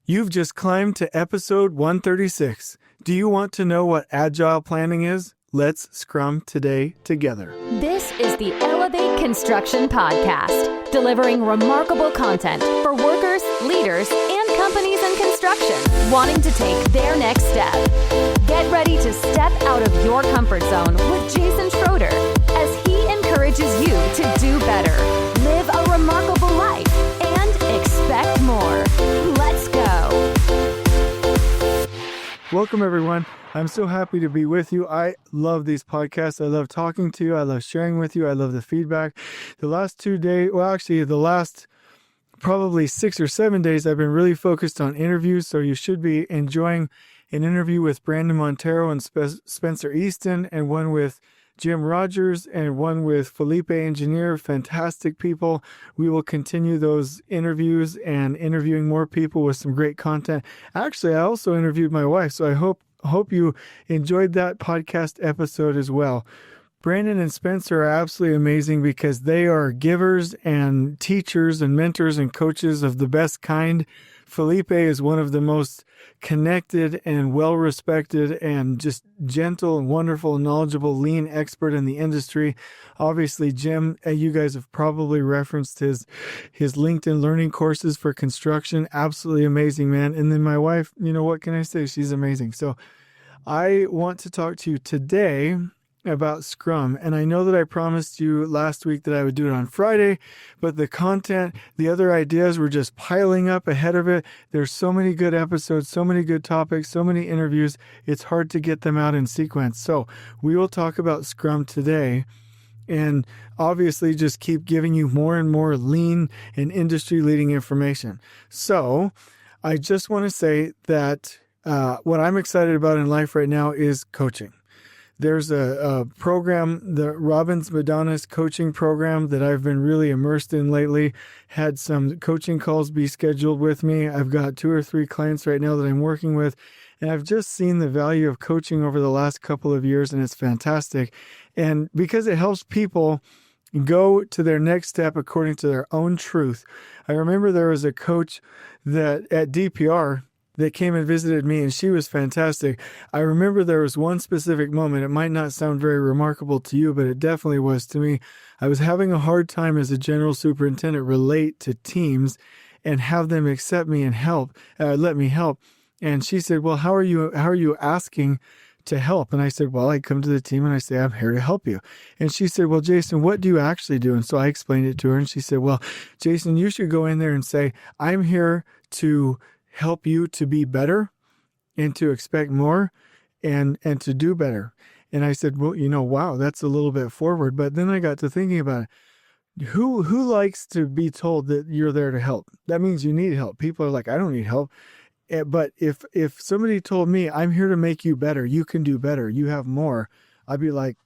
You've just climbed to episode 136. Do you want to know what agile planning is? Let's scrum today together. This is the Elevate Construction Podcast, delivering remarkable content for workers, leaders, and companies in construction wanting to take their next step. Get ready to step out of your comfort zone with Jason Schroeder as he encourages you to do better, live a remarkable life, and expect more. Let's go. Welcome, everyone. I'm so happy to be with you. I love these podcasts. I love talking to you. I love sharing with you. I love the feedback. The last 2 days, the last probably 6 or 7 days, I've been really focused on interviews. So you should be enjoying an interview with Brandon Montero and Spencer Easton, and one with Jim Rogers and one with Felipe Engineer. Fantastic people. We will continue those interviews and interviewing more people with some great content. Actually, I also interviewed my wife, so I hope you enjoyed that podcast episode as well. Brandon and Spencer are absolutely amazing because they are givers and teachers and mentors and coaches of the best kind. Felipe is one of the most connected and well-respected and just gentle and wonderful, knowledgeable, lean expert in the industry. Obviously, Jim, you guys have probably referenced his LinkedIn learning courses for construction. Absolutely amazing, man. And then my wife, what can I say? She's amazing. So I want to talk to you today about Scrum. And I know that I promised you last week that I would do it on Friday, but the content, the other ideas were just piling up ahead of it. There's so many good episodes, so many good topics, so many interviews. It's hard to get them out in sequence. So we will talk about Scrum today and obviously just keep giving you more and more lean and industry leading information. So I just want to say that what I'm excited about in life right now is coaching. There's a program, the Robbins Madonna's coaching program that I've been really immersed in lately. Had some coaching calls be scheduled with me. I've got 2 or 3 clients right now that I'm working with, and I've just seen the value of coaching over the last couple of years, and it's fantastic. And because it helps people go to their next step according to their own truth. I remember there was a coach that at DPR that came and visited me, and she was fantastic. I remember there was one specific moment. It might not sound very remarkable to you, but it definitely was to me. I was having a hard time as a general superintendent relate to teams and have them accept me and let me help. And she said, "Well, how are you asking to help?" And I said, "Well, I come to the team and I say, I'm here to help you." And she said, "Well, Jason, what do you actually do?" And so I explained it to her, and she said, "Well, Jason, you should go in there and say, I'm here to help you to be better and to expect more and to do better." And I said, "Well, wow, that's a little bit forward." But then I got to thinking about it. Who likes to be told that you're there to help? That means you need help. People are like, "I don't need help." But if somebody told me, "I'm here to make you better, you can do better, you have more," I'd be like,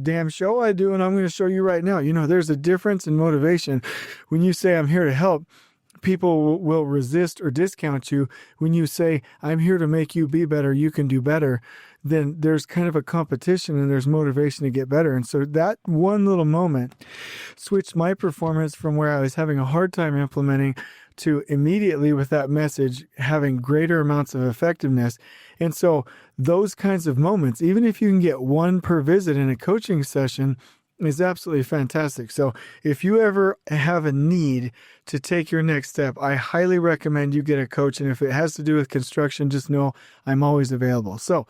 "Damn show I do, and I'm going to show you right now." There's a difference in motivation. When you say, "I'm here to help," people will resist or discount you. When you say, "I'm here to make you be better, you can do better," then there's kind of a competition and there's motivation to get better. And so that one little moment switched my performance from where I was having a hard time implementing to immediately with that message having greater amounts of effectiveness. And so those kinds of moments, even if you can get one per visit in a coaching session, is absolutely fantastic. So if you ever have a need to take your next step, I highly recommend you get a coach. And if it has to do with construction, just know I'm always available. So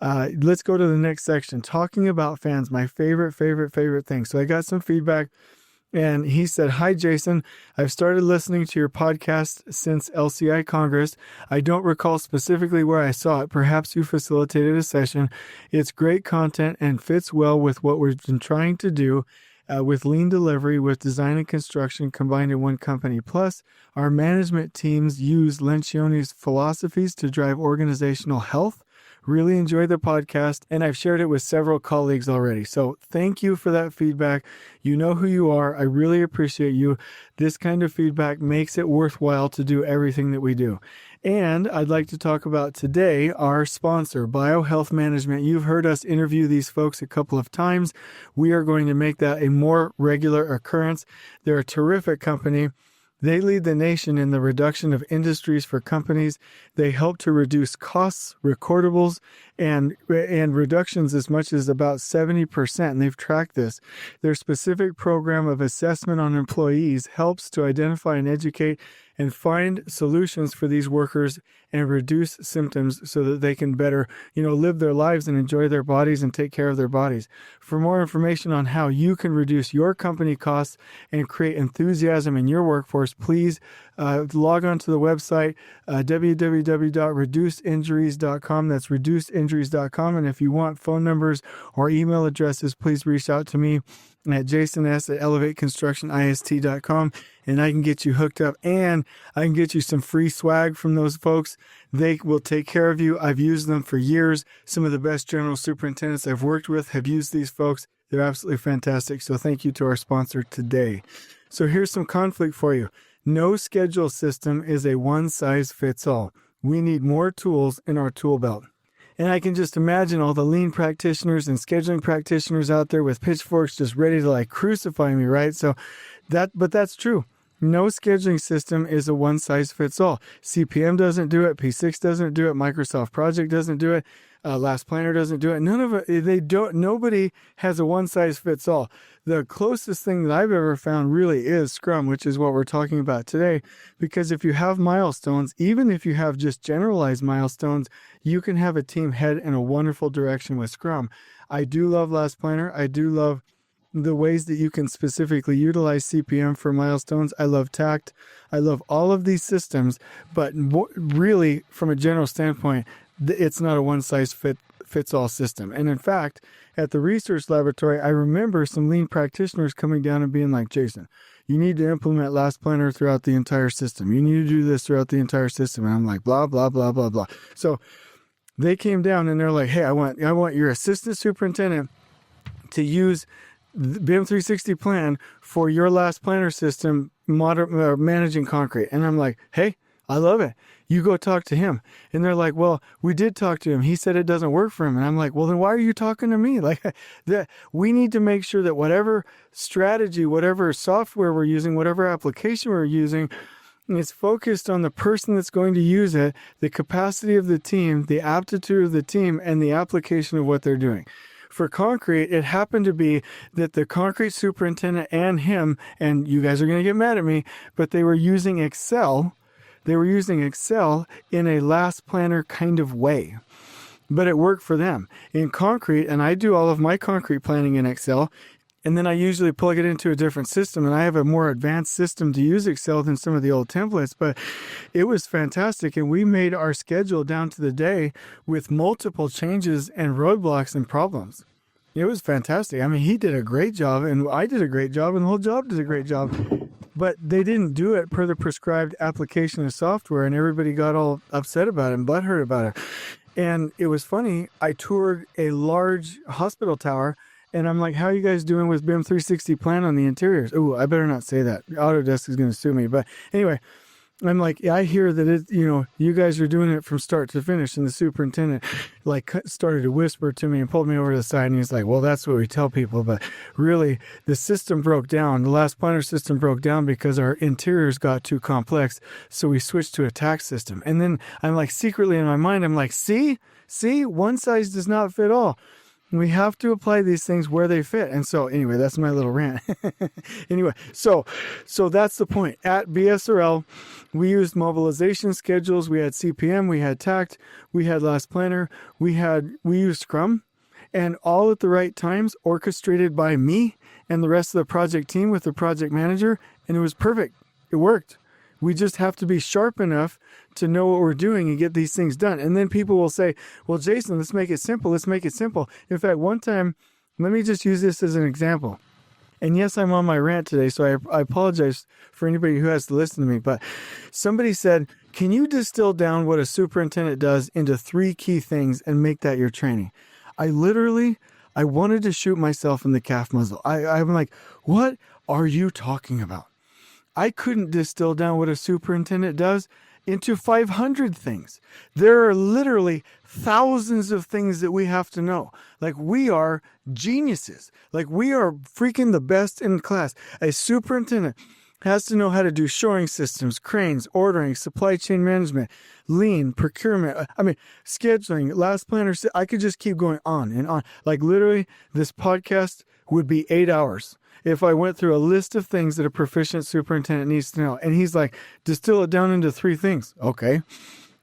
let's go to the next section, talking about fans, my favorite thing. So I got some feedback, and he said, "Hi, Jason. I've started listening to your podcast since LCI Congress. I don't recall specifically where I saw it. Perhaps you facilitated a session. It's great content and fits well with what we've been trying to do with lean delivery, with design and construction combined in one company. Plus, our management teams use Lencioni's philosophies to drive organizational health. Really enjoy the podcast, and I've shared it with several colleagues already." So thank you for that feedback. You know who you are. I really appreciate you. This kind of feedback makes it worthwhile to do everything that we do. And I'd like to talk about today our sponsor, BioHealth Management. You've heard us interview these folks a couple of times. We are going to make that a more regular occurrence. They're a terrific company. They lead the nation in the reduction of industries for companies. They help to reduce costs, recordables, and reductions as much as about 70%. And they've tracked this. Their specific program of assessment on employees helps to identify and educate and find solutions for these workers and reduce symptoms so that they can better, live their lives and enjoy their bodies and take care of their bodies. For more information on how you can reduce your company costs and create enthusiasm in your workforce, please log on to the website, www.reducedinjuries.com. That's reducedinjuries.com. And if you want phone numbers or email addresses, please reach out to me at jasons@elevateconstructionist.com, and I can get you hooked up, and I can get you some free swag from those folks. They will take care of you. I've used them for years. Some of the best general superintendents I've worked with have used these folks. They're absolutely fantastic. So thank you to our sponsor today. So here's some conflict for you. No schedule system is a one-size-fits-all. We need more tools in our tool belt. And I can just imagine all the lean practitioners and scheduling practitioners out there with pitchforks just ready to crucify me, right? But that's true. No scheduling system is a one-size-fits-all. CPM doesn't do it. P6 doesn't do it. Microsoft Project doesn't do it. Last Planner doesn't do it. Nobody has a one-size-fits-all. The closest thing that I've ever found really is Scrum, which is what we're talking about today. Because if you have milestones, even if you have just generalized milestones, you can have a team head in a wonderful direction with Scrum. I do love Last Planner. I do love the ways that you can specifically utilize CPM for milestones. I love TACT. I love all of these systems, but really, from a general standpoint, it's not a one-size-fits-all system. And in fact, at the research laboratory, I remember some lean practitioners coming down and being like, Jason, you need to implement Last Planner throughout the entire system. You need to do this throughout the entire system. And I'm like, blah, blah, blah, blah, blah. So they came down and they're like, hey, I want your assistant superintendent to use the BIM 360 plan for your Last Planner system, managing concrete. And I'm like, hey, I love it. You go talk to him. And they're like, well, we did talk to him. He said it doesn't work for him. And I'm like, well, then why are you talking to me? We need to make sure that whatever strategy, whatever software we're using, whatever application we're using, it's focused on the person that's going to use it, the capacity of the team, the aptitude of the team, and the application of what they're doing. For concrete, it happened to be that the concrete superintendent and him, and you guys are going to get mad at me, but they were using Excel. They were using Excel in a Last Planner kind of way, but it worked for them. In concrete, and I do all of my concrete planning in Excel, and then I usually plug it into a different system, and I have a more advanced system to use Excel than some of the old templates, but it was fantastic, and we made our schedule down to the day with multiple changes and roadblocks and problems. It was fantastic. I mean, he did a great job, and I did a great job, and the whole job did a great job. But they didn't do it per the prescribed application of software, and everybody got all upset about it and butthurt about it. And it was funny. I toured a large hospital tower, and I'm like, how are you guys doing with BIM 360 plan on the interiors? Oh, I better not say that. Autodesk is going to sue me. But anyway, I'm like, I hear that you guys are doing it from start to finish. And the superintendent started to whisper to me and pulled me over to the side. And he's like, well, that's what we tell people. But really, the system broke down. The Last Planner system broke down because our interiors got too complex. So we switched to a tax system. And then I'm like, secretly in my mind, I'm like, see, one size does not fit all. We have to apply these things where they fit. And so anyway, that's my little rant. Anyway, so that's the point. At BSRL, we used mobilization schedules. We had CPM, we had TACT, we had Last Planner, we used Scrum, and all at the right times, orchestrated by me and the rest of the project team with the project manager. And it was perfect. It worked. We just have to be sharp enough to know what we're doing and get these things done. And then people will say, well, Jason, let's make it simple. Let's make it simple. In fact, one time, let me just use this as an example. And yes, I'm on my rant today, so I apologize for anybody who has to listen to me. But somebody said, can you distill down what a superintendent does into 3 key things and make that your training? I wanted to shoot myself in the calf muzzle. I'm like, what are you talking about? I couldn't distill down what a superintendent does into 500 things. There are literally thousands of things that we have to know. We are geniuses. We are freaking the best in class. A superintendent has to know how to do shoring systems, cranes, ordering, supply chain management, lean, procurement, scheduling, last planner. I could just keep going on and on. Like literally, this podcast would be 8 hours if I went through a list of things that a proficient superintendent needs to know. And he's like, distill it down into 3 things. Okay.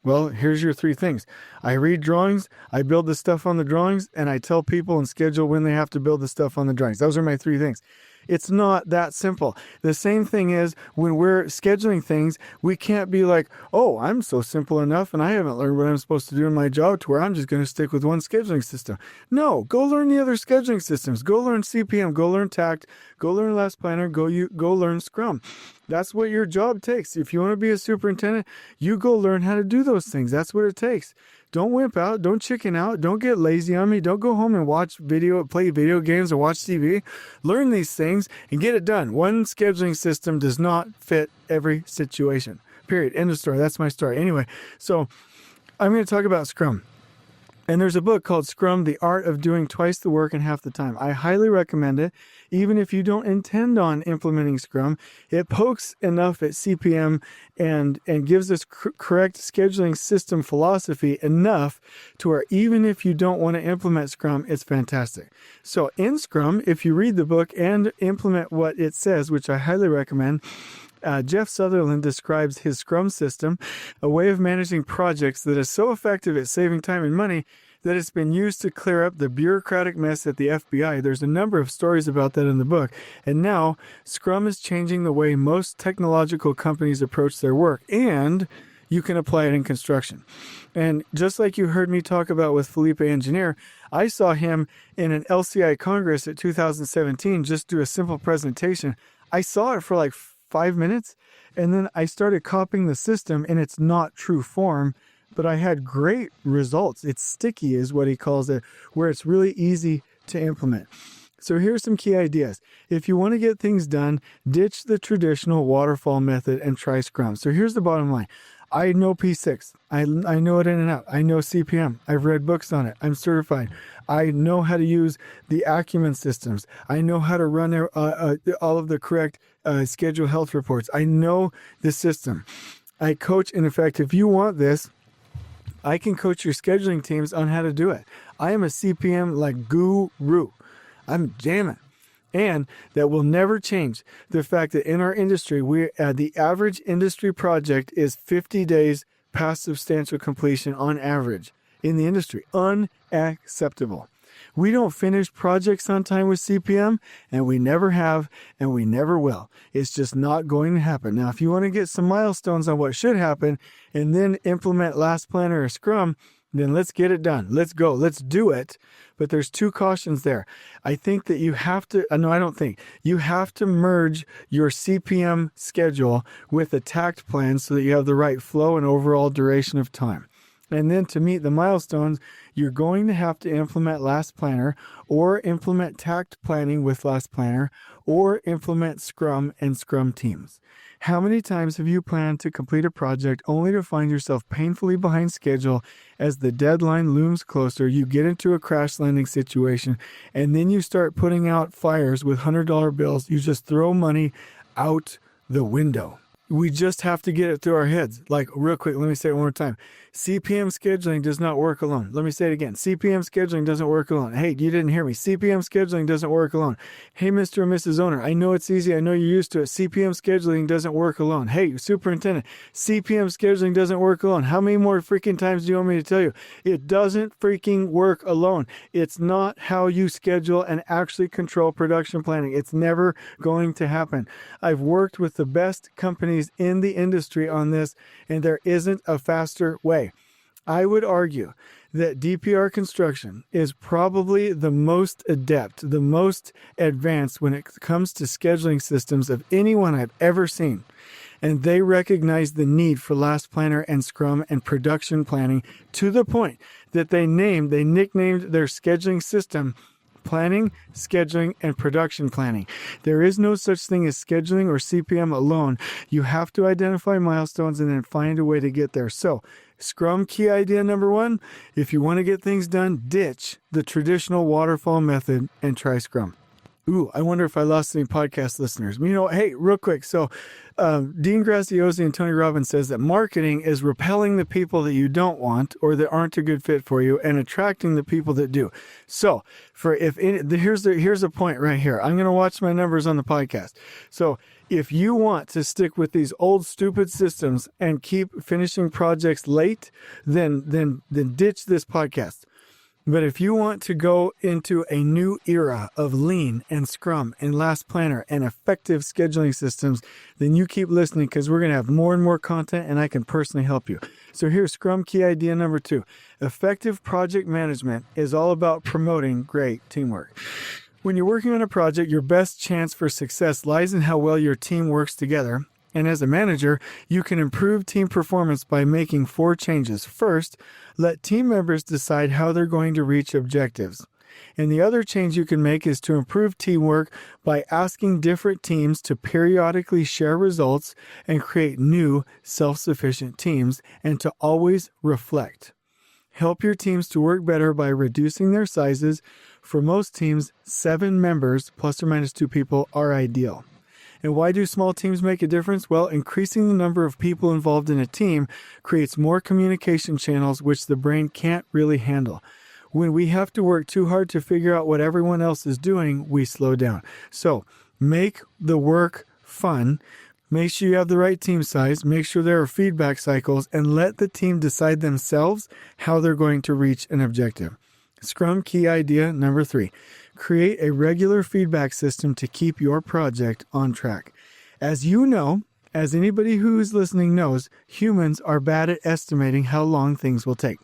Well, here's your 3 things. I read drawings, I build the stuff on the drawings, and I tell people and schedule when they have to build the stuff on the drawings. Those are my 3 things. It's not that simple. The same thing is when we're scheduling things, we can't be like, oh, I'm so simple enough and I haven't learned what I'm supposed to do in my job to where I'm just going to stick with one scheduling system. No, go learn the other scheduling systems. Go learn CPM, go learn TACT, go learn Last Planner, go learn Scrum. That's what your job takes. If you want to be a superintendent, you go learn how to do those things. That's what it takes. Don't wimp out. Don't chicken out. Don't get lazy on me. Don't go home and play video games or watch TV. Learn these things and get it done. One scheduling system does not fit every situation. Period. End of story. That's my story. Anyway, so I'm going to talk about Scrum. And there's a book called Scrum, The Art of Doing Twice the Work in Half the Time. I highly recommend it. Even if you don't intend on implementing Scrum, it pokes enough at CPM and gives us correct scheduling system philosophy enough to where even if you don't want to implement Scrum, it's fantastic. So in Scrum, if you read the book and implement what it says, which I highly recommend, Jeff Sutherland describes his Scrum system, a way of managing projects that is so effective at saving time and money that it's been used to clear up the bureaucratic mess at the FBI. There's a number of stories about that in the book. And now, Scrum is changing the way most technological companies approach their work, and you can apply it in construction. And just like you heard me talk about with Felipe Engineer, I saw him in an LCI Congress at 2017 just do a simple presentation. I saw it for like 5 minutes, and then I started copying the system in its not true form, but I had great results. It's sticky is what he calls it, where it's really easy to implement. So here's some key ideas. If you want to get things done, ditch the traditional waterfall method and try Scrum. So here's the bottom line. I know P6. I know it in and out. I know CPM. I've read books on it. I'm certified. I know how to use the Acumen systems. I know how to run all of the correct schedule health reports. I know the system. I coach. And in fact, if you want this, I can coach your scheduling teams on how to do it. I am a CPM like guru. I'm jamming. And that will never change the fact that in our industry, the average industry project is 50 days past substantial completion on average in the industry. Unacceptable. We don't finish projects on time with CPM, and we never have, and we never will. It's just not going to happen. Now, if you want to get some milestones on what should happen and then implement Last Planner or Scrum, then let's get it done. Let's go. Let's do it. But there's 2 cautions there. I think that you have to, no, I don't think. You have to merge your CPM schedule with a TACT plan so that you have the right flow and overall duration of time. And then to meet the milestones, you're going to have to implement Last Planner or implement TACT planning with Last Planner or implement Scrum and Scrum teams. How many times have you planned to complete a project only to find yourself painfully behind schedule as the deadline looms closer, you get into a crash landing situation, and then you start putting out fires with $100 bills? You just throw money out the window. We just have to get it through our heads. Like, real quick, let me say it one more time. CPM scheduling does not work alone. Let me say it again. CPM scheduling doesn't work alone. Hey, you didn't hear me. CPM scheduling doesn't work alone. Hey, Mr. and Mrs. Owner, I know it's easy. I know you're used to it. CPM scheduling doesn't work alone. Hey, Superintendent, CPM scheduling doesn't work alone. How many more freaking times do you want me to tell you? It doesn't freaking work alone. It's not how you schedule and actually control production planning. It's never going to happen. I've worked with the best companies in the industry on this, and there isn't a faster way. I would argue that DPR construction is probably the most adept, the most advanced when it comes to scheduling systems of anyone I've ever seen. And they recognize the need for Last Planner and Scrum and production planning to the point that they nicknamed their scheduling system planning, scheduling, and production planning. There is no such thing as scheduling or CPM alone. You have to identify milestones and then find a way to get there. So, Scrum Key Idea number 1, if you want to get things done, ditch the traditional waterfall method and try Scrum. Ooh, I wonder if I lost any podcast listeners. Hey, real quick. So Dean Graziosi and Tony Robbins says that marketing is repelling the people that you don't want or that aren't a good fit for you and attracting the people that do. So here's a point right here. I'm going to watch my numbers on the podcast. So if you want to stick with these old stupid systems and keep finishing projects late, then ditch this podcast. But if you want to go into a new era of Lean and Scrum and Last Planner and effective scheduling systems, then you keep listening because we're going to have more and more content and I can personally help you. So here's Scrum Key Idea number 2. Effective project management is all about promoting great teamwork. When you're working on a project, your best chance for success lies in how well your team works together. And as a manager, you can improve team performance by making 4 changes. First, let team members decide how they're going to reach objectives. And the other change you can make is to improve teamwork by asking different teams to periodically share results and create new self-sufficient teams and to always reflect. Help your teams to work better by reducing their sizes. For most teams, 7 members plus or minus 2 people are ideal. And why do small teams make a difference? Well, increasing the number of people involved in a team creates more communication channels, which the brain can't really handle. When we have to work too hard to figure out what everyone else is doing, we slow down. So make the work fun. Make sure you have the right team size. Make sure there are feedback cycles and let the team decide themselves how they're going to reach an objective. Scrum Key Idea number 3. Create a regular feedback system to keep your project on track. As you know, as anybody who is listening knows, humans are bad at estimating how long things will take.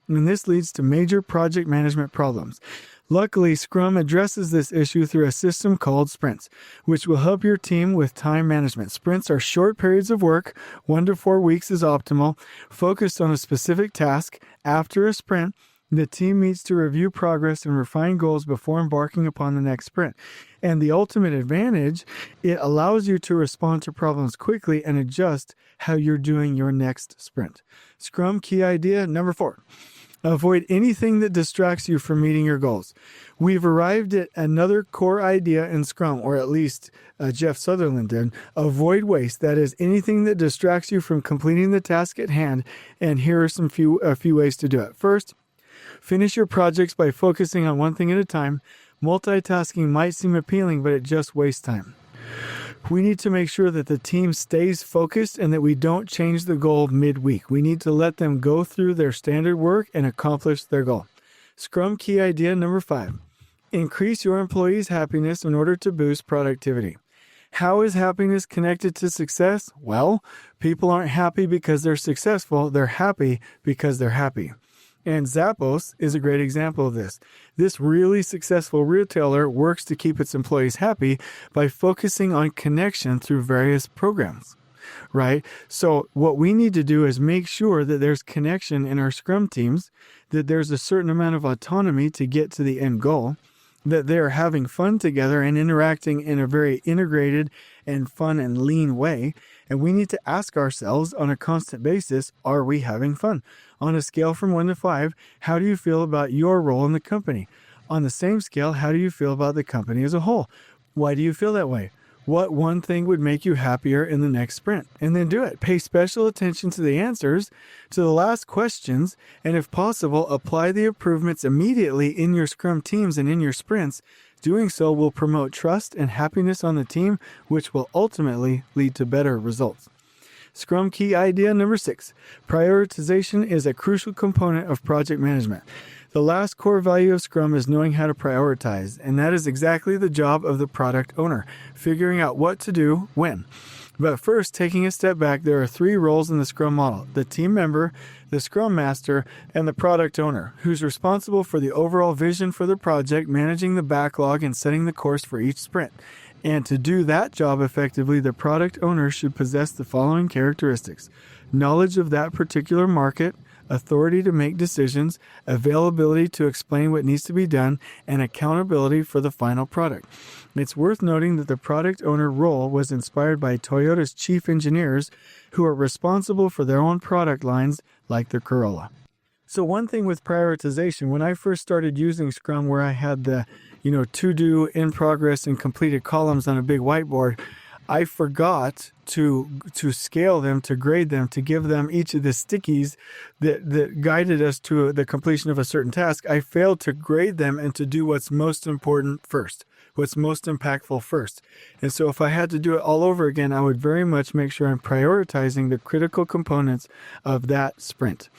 And this leads to major project management problems. Luckily, Scrum addresses this issue through a system called sprints, which will help your team with time management. Sprints are short periods of work, 1 to 4 weeks is optimal, focused on a specific task. After a sprint, the team meets to review progress and refine goals before embarking upon the next sprint. And the ultimate advantage, it allows you to respond to problems quickly and adjust how you're doing your next sprint. Scrum Key Idea number 4. Avoid anything that distracts you from meeting your goals. We've arrived at another core idea in Scrum, or at least Jeff Sutherland did. Avoid waste. That is anything that distracts you from completing the task at hand. And here are a few ways to do it. First, finish your projects by focusing on one thing at a time. Multitasking might seem appealing, but it just wastes time. We need to make sure that the team stays focused and that we don't change the goal midweek. We need to let them go through their standard work and accomplish their goal. Scrum Key Idea number 5. Increase your employees' happiness in order to boost productivity. How is happiness connected to success? Well, people aren't happy because they're successful. They're happy because they're happy. And Zappos is a great example of this. This really successful retailer works to keep its employees happy by focusing on connection through various programs, right? So what we need to do is make sure that there's connection in our Scrum teams, that there's a certain amount of autonomy to get to the end goal, that they're having fun together and interacting in a very integrated and fun and lean way. And we need to ask ourselves on a constant basis, are we having fun? On a scale from 1 to 5, how do you feel about your role in the company? On the same scale, how do you feel about the company as a whole? Why do you feel that way? What one thing would make you happier in the next sprint? And then do it. Pay special attention to the answers to the last questions, and if possible, apply the improvements immediately in your Scrum teams and in your sprints. Doing so will promote trust and happiness on the team, which will ultimately lead to better results. Scrum Key Idea number 6. Prioritization is a crucial component of project management. The last core value of Scrum is knowing how to prioritize, and that is exactly the job of the product owner, figuring out what to do when. But first, taking a step back, there are 3 roles in the Scrum model: the team member, the Scrum Master, and the product owner, who's responsible for the overall vision for the project, managing the backlog, and setting the course for each sprint. And to do that job effectively, the product owner should possess the following characteristics: knowledge of that particular market, authority to make decisions, availability to explain what needs to be done, and accountability for the final product. It's worth noting that the product owner role was inspired by Toyota's chief engineers, who are responsible for their own product lines, like the Corolla. So one thing with prioritization, when I first started using Scrum, where I had the to do, in progress, and completed columns on a big whiteboard, I forgot to scale them, to grade them, to give them each of the stickies that guided us to the completion of a certain task. I failed to grade them and to do what's most important first, what's most impactful first. And so if I had to do it all over again, I would very much make sure I'm prioritizing the critical components of that sprint.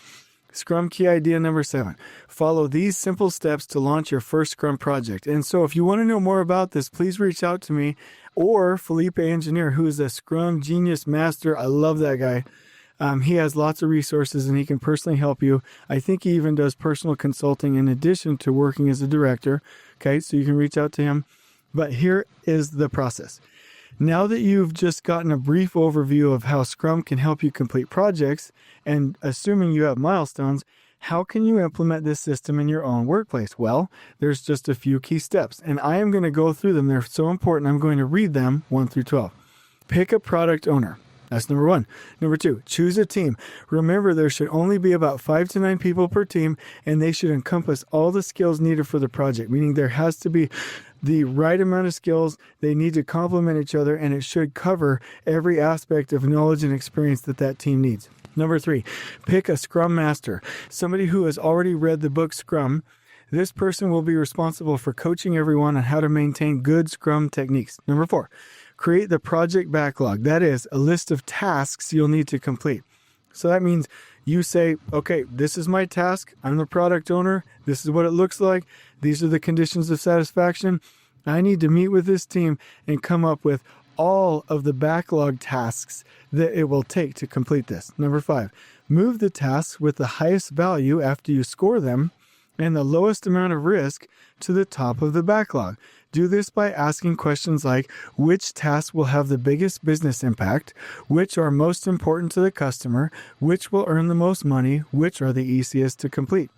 Scrum Key Idea number 7. Follow these simple steps to launch your first Scrum project. And so if you want to know more about this, please reach out to me or Felipe Engineer, who is a Scrum Genius Master. I love that guy. He has lots of resources and he can personally help you. I think he even does personal consulting in addition to working as a director. Okay, so you can reach out to him. But here is the process. Now that you've just gotten a brief overview of how Scrum can help you complete projects, and assuming you have milestones, how can you implement this system in your own workplace? Well, there's just a few key steps, and I am going to go through them. They're so important. I'm going to read them 1 through 12. Pick a product owner. That's number 1. Number 2, choose a team. Remember, there should only be about 5 to 9 people per team, and they should encompass all the skills needed for the project, meaning there has to be the right amount of skills. They need to complement each other, and it should cover every aspect of knowledge and experience that team needs. Number 3, pick a Scrum Master, somebody who has already read the book Scrum. This person will be responsible for coaching everyone on how to maintain good Scrum techniques. Number 4, create the project backlog. That is a list of tasks you'll need to complete. So that means you say, okay, this is my task. I'm the product owner. This is what it looks like. These are the conditions of satisfaction. I need to meet with this team and come up with all of the backlog tasks that it will take to complete this. Number 5, move the tasks with the highest value after you score them and the lowest amount of risk to the top of the backlog. Do this by asking questions like, which tasks will have the biggest business impact? Which are most important to the customer? Which will earn the most money? Which are the easiest to complete?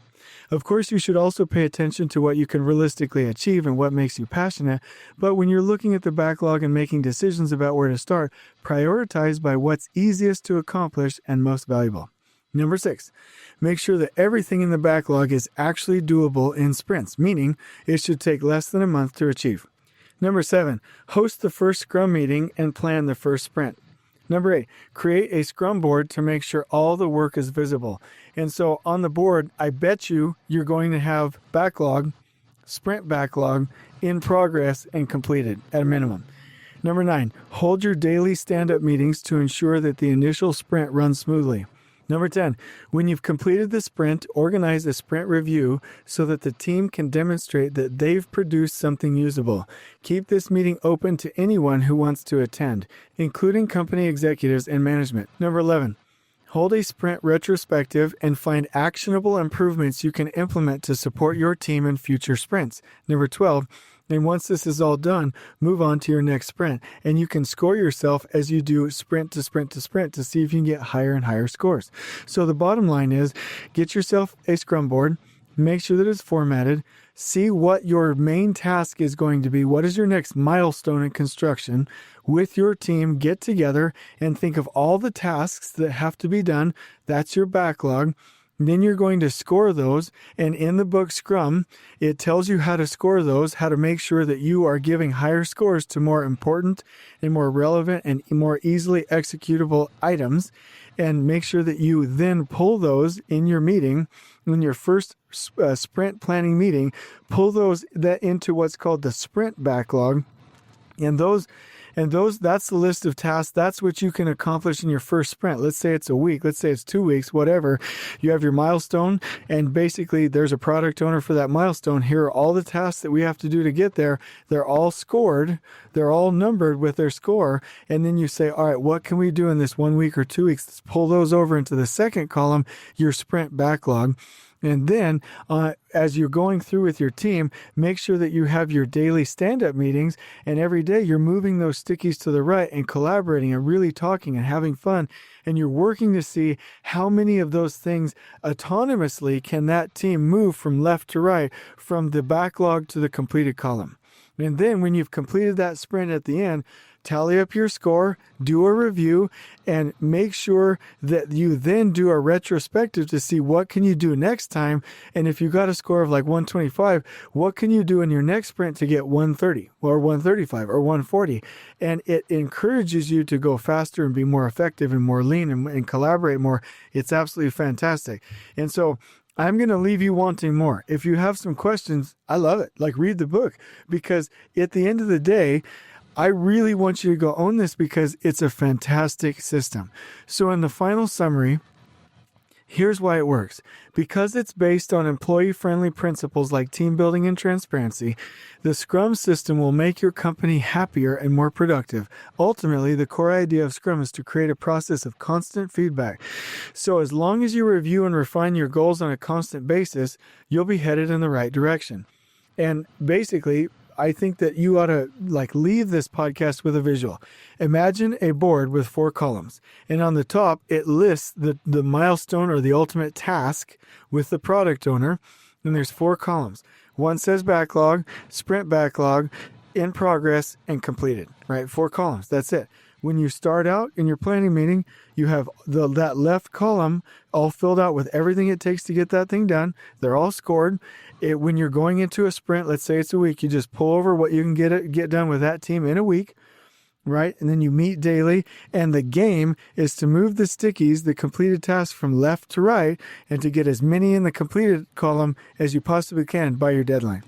Of course, you should also pay attention to what you can realistically achieve and what makes you passionate. But when you're looking at the backlog and making decisions about where to start, prioritize by what's easiest to accomplish and most valuable. Number 6, make sure that everything in the backlog is actually doable in sprints, meaning it should take less than a month to achieve. Number 7, host the first Scrum meeting and plan the first sprint. Number 8, create a Scrum board to make sure all the work is visible. And so on the board, I bet you're going to have backlog, sprint backlog, in progress, and completed at a minimum. Number 9, hold your daily stand-up meetings to ensure that the initial sprint runs smoothly. Number 10, when you've completed the sprint, organize a sprint review so that the team can demonstrate that they've produced something usable. Keep this meeting open to anyone who wants to attend, including company executives and management. Number 11, hold a sprint retrospective and find actionable improvements you can implement to support your team in future sprints. Number 12, and once this is all done, move on to your next sprint. And you can score yourself as you do sprint to sprint to sprint to see if you can get higher and higher scores. So the bottom line is, get yourself a Scrum board, make sure that it's formatted, see what your main task is going to be. What is your next milestone in construction? With your team, get together and think of all the tasks that have to be done. That's your backlog. Then you're going to score those, and in the book Scrum, it tells you how to score those, how to make sure that you are giving higher scores to more important and more relevant and more easily executable items, and make sure that you then pull those in your meeting, in your first sprint planning meeting, pull those that into what's called the sprint backlog, and those, that's the list of tasks. That's what you can accomplish in your first sprint. Let's say it's a week. Let's say it's 2 weeks, whatever. You have your milestone, and basically there's a product owner for that milestone. Here are all the tasks that we have to do to get there. They're all scored. They're all numbered with their score. And then you say, all right, what can we do in this 1 week or 2 weeks? Let's pull those over into the second column, your sprint backlog. And then as you're going through with your team, make sure that you have your daily stand-up meetings, and every day you're moving those stickies to the right and collaborating and really talking and having fun. And you're working to see how many of those things autonomously can that team move from left to right, from the backlog to the completed column. And then when you've completed that sprint at the end, tally up your score, do a review, and make sure that you then do a retrospective to see what can you do next time. And if you got a score of like 125, what can you do in your next sprint to get 130 or 135 or 140? And it encourages you to go faster and be more effective and more lean and collaborate more. It's absolutely fantastic. And so I'm going to leave you wanting more. If you have some questions, I love it. Like, read the book, because at the end of the day, I really want you to go own this because it's a fantastic system. So in the final summary, here's why it works. Because it's based on employee-friendly principles like team building and transparency, the Scrum system will make your company happier and more productive. Ultimately, the core idea of Scrum is to create a process of constant feedback. So as long as you review and refine your goals on a constant basis, you'll be headed in the right direction. And basically, I think that you ought to leave this podcast with a visual. Imagine a board with 4 columns, and on the top, it lists the milestone or the ultimate task with the product owner, and there's 4 columns. One says backlog, sprint backlog, in progress, and completed, right? 4 columns. That's it. When you start out in your planning meeting, you have that left column all filled out with everything it takes to get that thing done. They're all scored. When you're going into a sprint, let's say it's a week, you just pull over what you can get done with that team in a week, right? And then you meet daily. And the game is to move the stickies, the completed tasks, from left to right, and to get as many in the completed column as you possibly can by your deadline.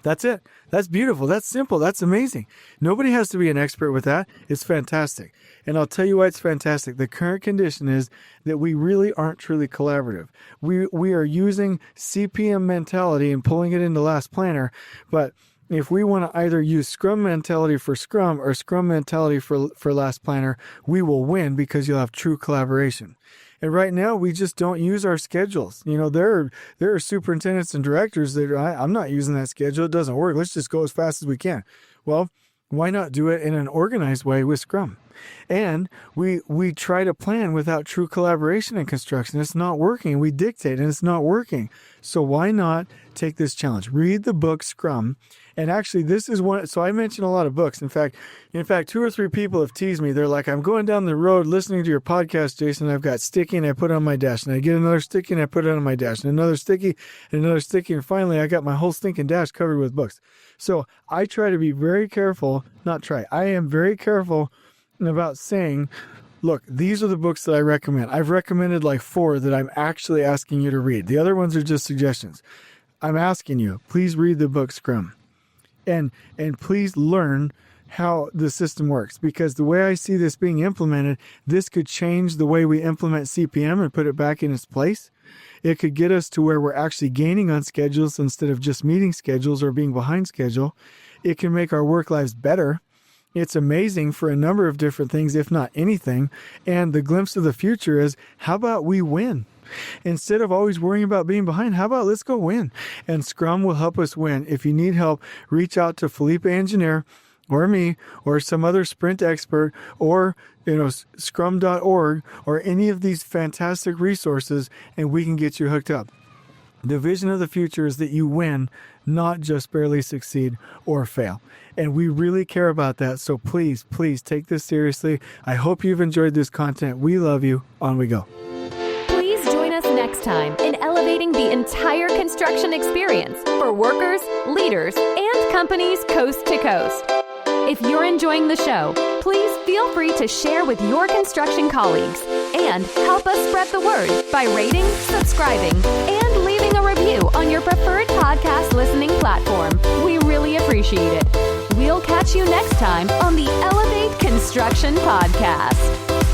That's it. That's beautiful. That's simple. That's amazing. Nobody has to be an expert with that. It's fantastic. And I'll tell you why it's fantastic. The current condition is that we really aren't truly collaborative. We are using CPM mentality and pulling it into Last Planner. But if we want to either use Scrum mentality for Scrum or Scrum mentality for Last Planner, we will win because you'll have true collaboration. And right now, we just don't use our schedules. You know, there are superintendents and directors that I'm not using that schedule. It doesn't work. Let's just go as fast as we can. Well, why not do it in an organized way with Scrum? And we try to plan without true collaboration in construction. It's not working. We dictate and it's not working. So why not take this challenge? Read the book Scrum. And actually, this is one. So I mentioned a lot of books. In fact, 2 or 3 people have teased me. They're like, I'm going down the road listening to your podcast, Jason. I've got sticky and I put it on my dash. And I get another sticky and I put it on my dash. And another sticky and another sticky. And finally, I got my whole stinking dash covered with books. So I try to be very careful. I am very careful about saying, look, these are the books that I recommend. I've recommended like 4 that I'm actually asking you to read. The other ones are just suggestions. I'm asking you, please read the book Scrum. And please learn how the system works, because the way I see this being implemented, this could change the way we implement CPM and put it back in its place. It could get us to where we're actually gaining on schedules instead of just meeting schedules or being behind schedule. It can make our work lives better. It's amazing for a number of different things, if not anything. And the glimpse of the future is, how about we win? Instead of always worrying about being behind, how about let's go win? And Scrum will help us win. If you need help, reach out to Felipe Engineer or me or some other sprint expert or scrum.org or any of these fantastic resources, and we can get you hooked up. The vision of the future is that you win, not just barely succeed or fail. And we really care about that. So please take this seriously. I hope you've enjoyed this content. We love you. On we go. Please join us next time in elevating the entire construction experience for workers, leaders, and companies coast to coast. If you're enjoying the show, please feel free to share with your construction colleagues and help us spread the word by rating, subscribing, and leaving a review on your preferred podcast listening platform. We really appreciate it. We'll catch you next time on the Elevate Construction Podcast.